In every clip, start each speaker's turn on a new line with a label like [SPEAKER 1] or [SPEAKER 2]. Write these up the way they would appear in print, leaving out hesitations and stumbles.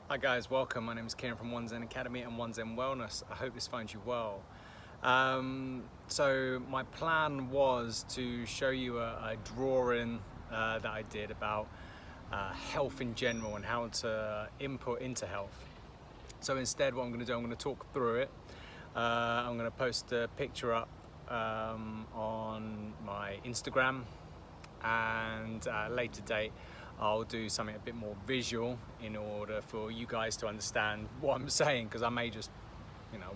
[SPEAKER 1] Hi guys, welcome. My name is Kieran from One Zen Academy and One Zen Wellness. I hope this finds you well. So my plan was to show you a drawing that I did about health in general and how to input into health. So instead what I'm going to do, I'm going to talk through it. I'm going to post a picture up on my Instagram, and at a later date I'll do something a bit more visual in order for you guys to understand what I'm saying, because I may just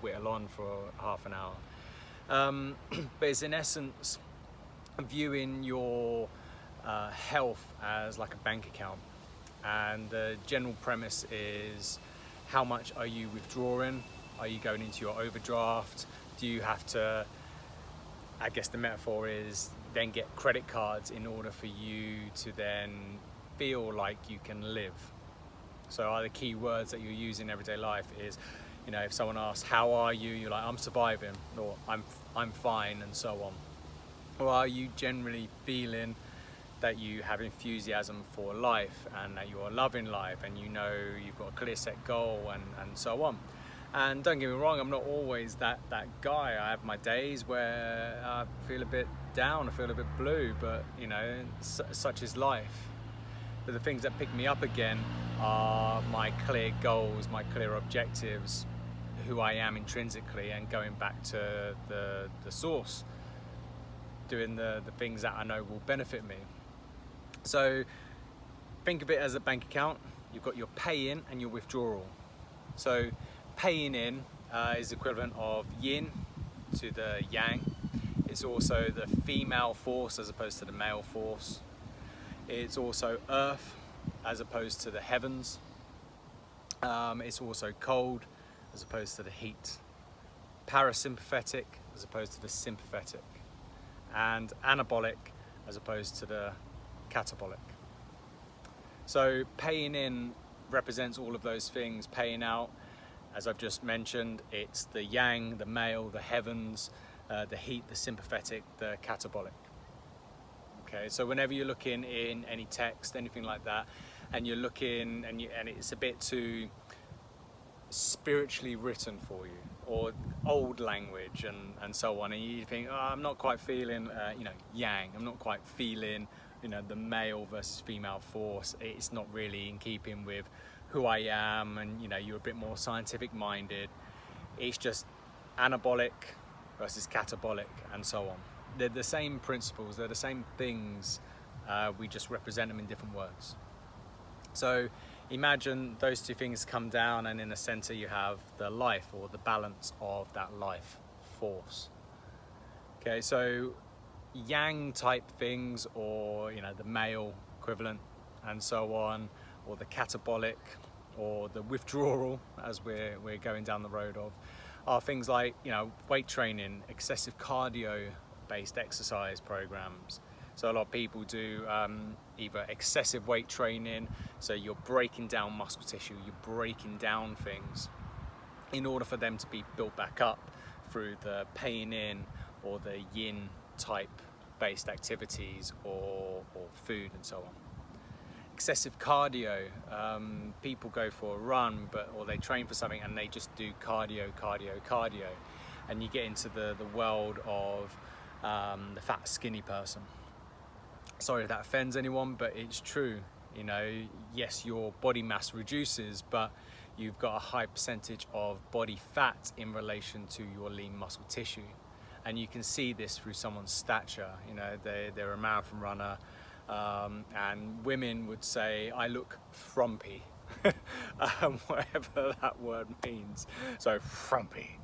[SPEAKER 1] whittle on for half an hour. But it's in essence viewing your health as like a bank account, and the general premise is how much are you withdrawing? Are you going into your overdraft? Do you have to, I guess the metaphor is, then get credit cards in order for you to then feel like you can live? So are the key words that you use in everyday life is, if someone asks, how are you? You're like, I'm surviving, or I'm fine, and so on. Or are you generally feeling that you have enthusiasm for life and that you're loving life and you've got a clear set goal and so on? And don't get me wrong, I'm not always that guy. I have my days where I feel a bit down, I feel a bit blue, but such is life. But the things that pick me up again are my clear goals, my clear objectives, who I am intrinsically, and going back to the source, doing the things that I know will benefit me. So think of it as a bank account. You've got your pay in and your withdrawal. So paying in is equivalent of yin to the yang. It's also the female force as opposed to the male force. It's also earth as opposed to the heavens. It's also cold as opposed to the heat. Parasympathetic as opposed to the sympathetic. And anabolic as opposed to the catabolic. So paying in represents all of those things. Paying out, as I've just mentioned, it's the yang, the male, the heavens, the heat, the sympathetic, the catabolic. Okay, so whenever you're looking in any text, anything like that, and you're looking and it's a bit too spiritually written for you, or old language and so on, and you think, oh, I'm not quite feeling yang, I'm not quite feeling the male versus female force, it's not really in keeping with who I am, and you're a bit more scientific minded, it's just anabolic versus catabolic and so on. They're the same principles, they're the same things, we just represent them in different words. So imagine those two things come down, and in the center you have the life, or the balance of that life force. Okay, so yang type things, or the male equivalent and so on, or the catabolic, or the withdrawal, as we're going down the road of, are things like weight training, excessive cardio based exercise programs. So a lot of people do either excessive weight training, so you're breaking down muscle tissue, you're breaking down things in order for them to be built back up through the paying in or the yin type based activities or food and so on. Excessive cardio, people go for a run or they train for something and they just do cardio, and you get into the world of the fat skinny person. Sorry if that offends anyone, but it's true. Yes, your body mass reduces, but you've got a high percentage of body fat in relation to your lean muscle tissue, and you can see this through someone's stature. They're a marathon runner, and women would say, I look frumpy, whatever that word means. So frumpy.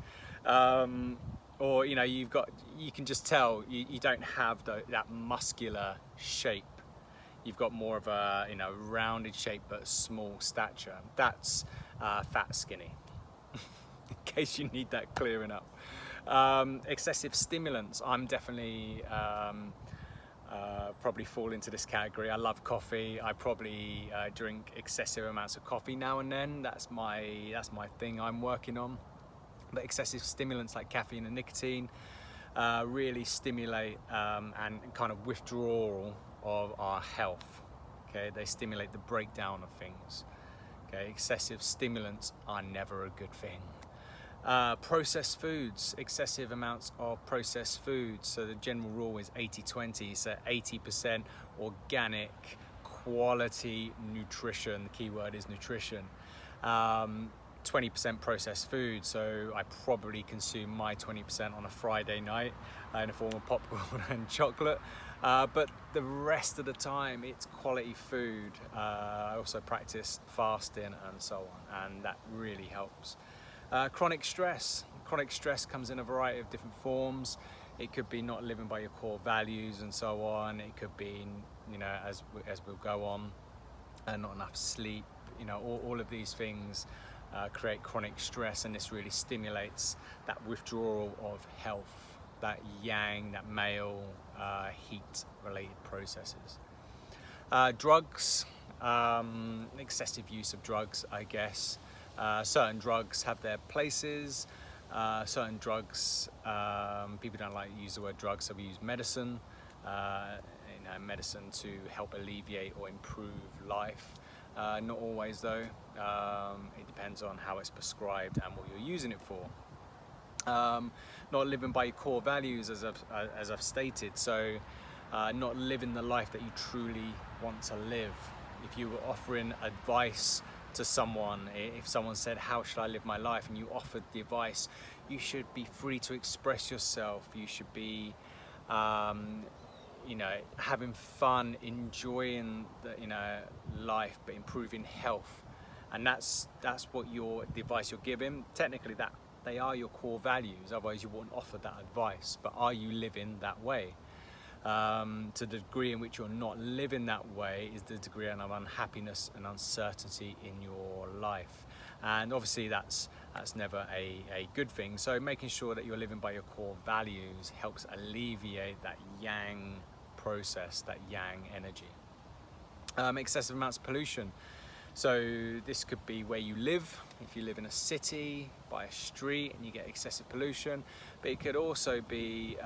[SPEAKER 1] Or you can just tell you don't have that muscular shape. You've got more of a rounded shape but small stature. That's fat skinny. In case you need that clearing up. Excessive stimulants. I'm definitely probably fall into this category. I love coffee. I probably drink excessive amounts of coffee now and then. That's my thing I'm working on. But excessive stimulants like caffeine and nicotine really stimulate and kind of withdrawal of our health. Okay, they stimulate the breakdown of things. Okay, excessive stimulants are never a good thing. Processed foods, excessive amounts of processed foods. So the general rule is 80-20, so 80% organic, quality nutrition. The key word is nutrition. 20% processed food, so I probably consume my 20% on a Friday night in the form of popcorn and chocolate, but the rest of the time it's quality food. I also practice fasting and so on, and that really helps. Chronic stress comes in a variety of different forms. It could be not living by your core values and so on. It could be, you know, as we'll go on, not enough sleep. You know, all of these things create chronic stress, and this really stimulates that withdrawal of health, that yang, that male heat related processes. Drugs, excessive use of drugs, I guess. Certain drugs have their places. Certain drugs, people don't like to use the word drugs, so we use medicine. Medicine to help alleviate or improve life. Not always though. It depends on how it's prescribed and what you're using it for. Not living by your core values, as I've stated. So not living the life that you truly want to live. If you were offering advice to someone, if someone said, how should I live my life, and you offered the advice, you should be free to express yourself. You should be having fun, enjoying the life, but improving health. And that's what the advice you're giving. Technically, that they are your core values, otherwise you wouldn't offer that advice. But are you living that way? To the degree in which you're not living that way is the degree of unhappiness and uncertainty in your life. And obviously that's never a good thing. So making sure that you're living by your core values helps alleviate that yang process, that yang energy. Excessive amounts of pollution. So this could be where you live. If you live in a city, by a street, and you get excessive pollution, but it could also be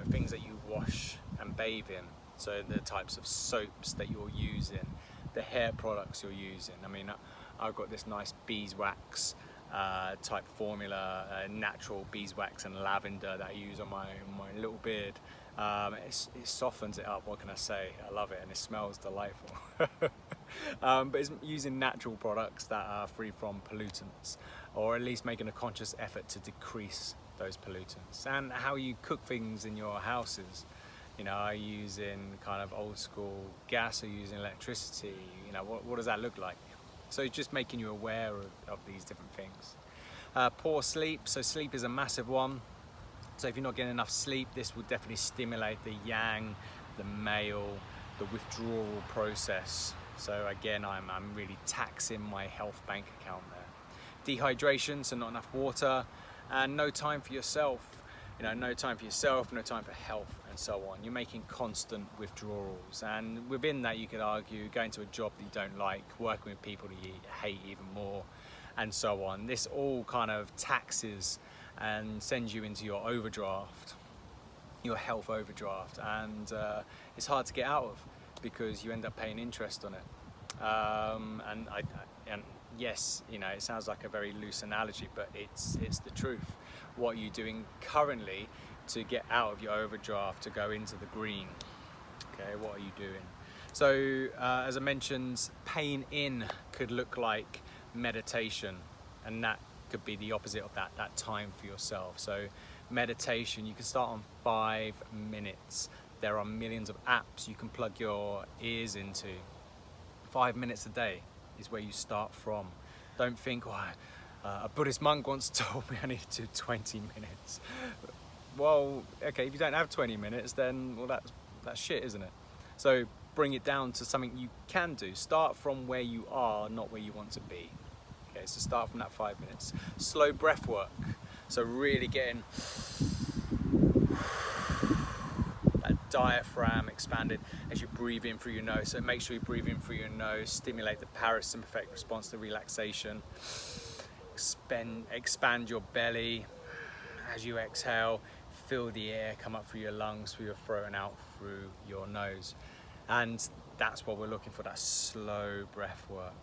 [SPEAKER 1] things that you wash and bathe in. So the types of soaps that you're using, the hair products you're using. I mean, I've got this nice beeswax type formula, natural beeswax and lavender that I use on my little beard. It softens it up, what can I say? I love it, and it smells delightful. But it's using natural products that are free from pollutants, or at least making a conscious effort to decrease those pollutants. And how you cook things in your houses. You know, are you using kind of old school gas, or using electricity? You know, what does that look like? So it's just making you aware of these different things. Poor sleep. So sleep is a massive one. So if you're not getting enough sleep, this will definitely stimulate the yang, the male, the withdrawal process. So again, I'm really taxing my health bank account there. Dehydration, so not enough water, and no time for yourself. You know, no time for yourself, no time for health, and so on. You're making constant withdrawals, and within that you could argue going to a job that you don't like, working with people that you hate even more, and so on. This all kind of taxes and sends you into your overdraft, your health overdraft, and it's hard to get out of because you end up paying interest on it. And yes, you know, it sounds like a very loose analogy, but it's the truth. What are you doing currently to get out of your overdraft to go into the green? Okay, what are you doing? So as I mentioned, paying in could look like meditation, and that could be the opposite of that time for yourself. So meditation, you can start on 5 minutes. There are millions of apps you can plug your ears into. 5 minutes a day is where you start from. Don't think, a Buddhist monk once told me I need to do 20 minutes. Well, okay, if you don't have 20 minutes, then well, that's shit, isn't it? So bring it down to something you can do. Start from where you are, not where you want to be. Okay, so start from that 5 minutes. Slow breath work. So really getting that diaphragm expanded as you breathe in through your nose. So make sure you breathe in through your nose, stimulate the parasympathetic response to relaxation. Expand your belly as you exhale. Feel the air come up through your lungs, through your throat, and out through your nose. And that's what we're looking for, that slow breath work.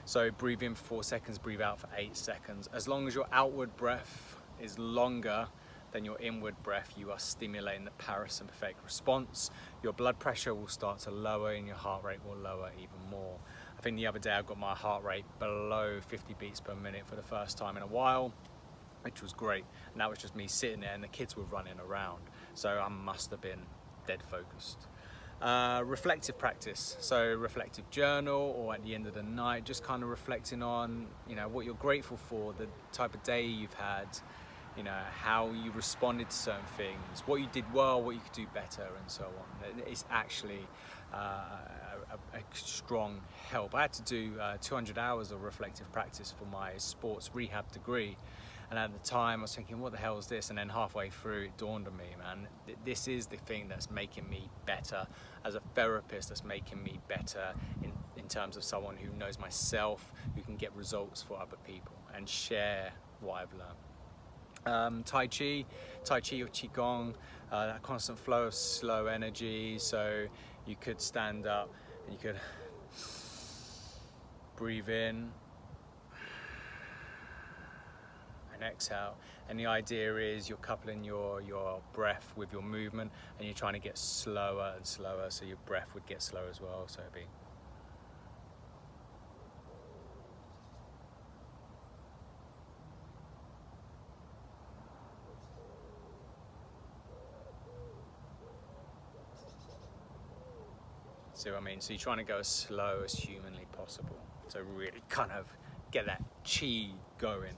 [SPEAKER 1] So breathe in for 4 seconds, breathe out for 8 seconds. As long as your outward breath is longer than your inward breath, you are stimulating the parasympathetic response. Your blood pressure will start to lower and your heart rate will lower even more. I think the other day I got my heart rate below 50 beats per minute for the first time in a while, which was great. And that was just me sitting there and the kids were running around. So I must have been dead focused. Reflective practice, so reflective journal, or at the end of the night, just kind of reflecting on, you know, what you're grateful for, the type of day you've had, you know, how you responded to certain things, what you did well, what you could do better, and so on. It's actually a strong help. I had to do 200 hours of reflective practice for my sports rehab degree. And at the time I was thinking, what the hell is this? And then halfway through it dawned on me, man, this is the thing that's making me better as a therapist, that's making me better in terms of someone who knows myself, who can get results for other people and share what I've learned. Tai Chi or Qigong, that constant flow of slow energy. So you could stand up and you could breathe in and exhale, and the idea is you're coupling your breath with your movement, and you're trying to get slower and slower, so your breath would get slower as well. So it'd be see what I mean? So you're trying to go as slow as humanly possible, so really kind of get that chi going.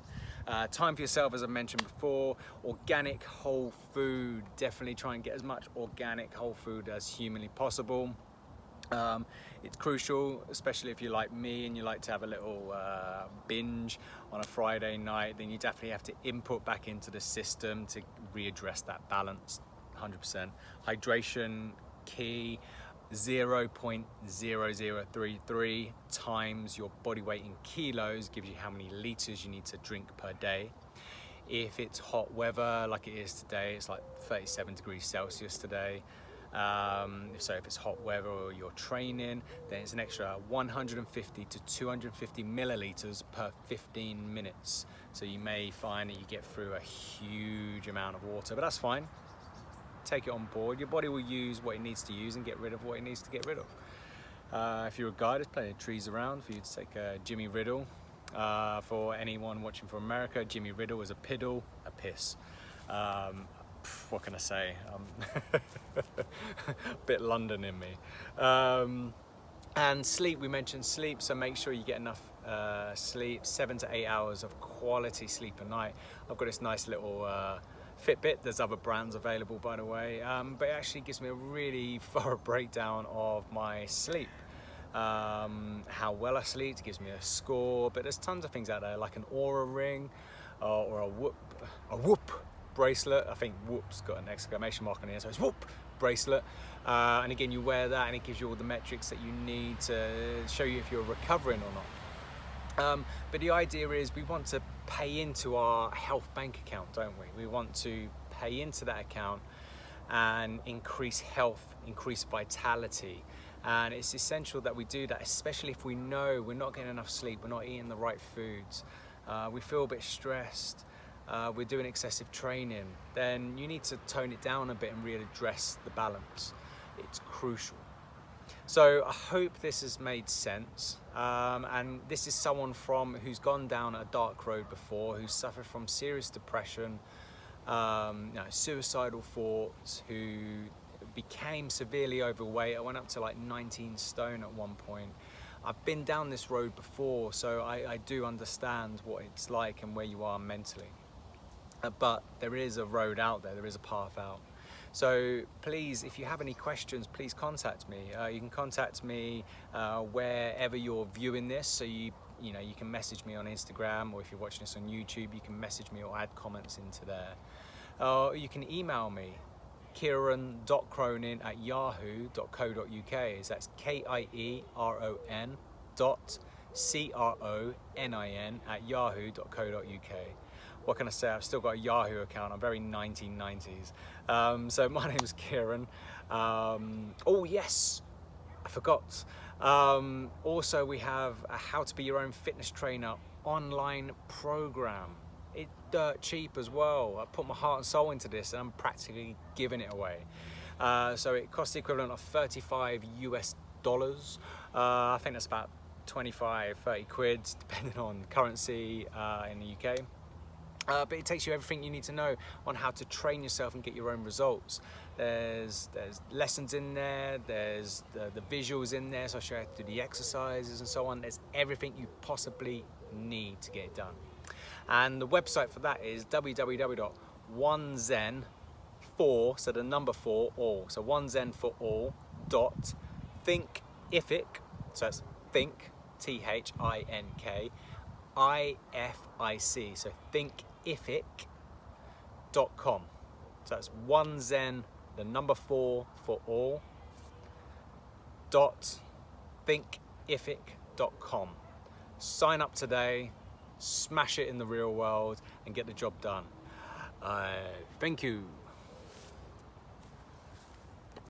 [SPEAKER 1] Time for yourself, as I mentioned before. Organic whole food, definitely try and get as much organic whole food as humanly possible. It's crucial, especially if you're like me and you like to have a little binge on a Friday night, then you definitely have to input back into the system to readdress that balance. 100%. Hydration key. 0.0033 times your body weight in kilos gives you how many liters you need to drink per day. If it's hot weather like it is today, it's like 37 degrees Celsius today. So if it's hot weather or you're training, then it's an extra 150 to 250 milliliters per 15 minutes. So you may find that you get through a huge amount of water, but that's fine. Take it on board. Your body will use what it needs to use and get rid of what it needs to get rid of. If you're a guy, there's plenty of trees around for you to take a Jimmy Riddle. For anyone watching from America, Jimmy Riddle is a piddle, a piss. What can I say? A bit London in me. And sleep, we mentioned sleep, so make sure you get enough sleep, 7 to 8 hours of quality sleep a night. I've got this nice little Fitbit. There's other brands available, by the way, but it actually gives me a really thorough breakdown of my sleep. How well I sleep, it gives me a score, but there's tons of things out there, like an Aura ring or a Whoop bracelet. I think Whoop's got an exclamation mark on it, so it's Whoop bracelet. And again, you wear that and it gives you all the metrics that you need to show you if you're recovering or not. But the idea is we want to pay into our health bank account, don't we? We want to pay into that account and increase health, increase vitality. And it's essential that we do that, especially if we know we're not getting enough sleep, we're not eating the right foods, we feel a bit stressed, we're doing excessive training, then you need to tone it down a bit and readdress the balance. It's crucial. So I hope this has made sense, and this is someone who's gone down a dark road before, who's suffered from serious depression, suicidal thoughts, who became severely overweight. I went up to like 19 stone at one point. I've been down this road before, so I do understand what it's like and where you are mentally. But there is a road out there, there is a path out. So please, if you have any questions, please contact me. You can contact me wherever you're viewing this. So you can message me on Instagram, or if you're watching this on YouTube, you can message me or add comments into there. You can email me, kieran.cronin@yahoo.co.uk. That's KIERON.CRONIN@yahoo.co.uk. What can I say? I've still got a Yahoo account. I'm very 1990s. So my name is Kieran. Oh yes, I forgot. Also, we have a How to Be Your Own Fitness Trainer online program. It's dirt cheap as well. I put my heart and soul into this and I'm practically giving it away. So it costs the equivalent of $35 US. I think that's about 25, 30 quid, depending on currency in the UK. But it takes you everything you need to know on how to train yourself and get your own results. There's lessons in there, there's the visuals in there, so I show you how to do the exercises and so on. There's everything you possibly need to get it done. And the website for that is www.onezen4, so the number 4 all, so onezen4all dot thinkific, so that's think, THINK, IFIC, so thinkific.com. So that's onezen, the number 4 for all, dot thinkific.com. Sign up today, smash it in the real world, and get the job done. Thank you.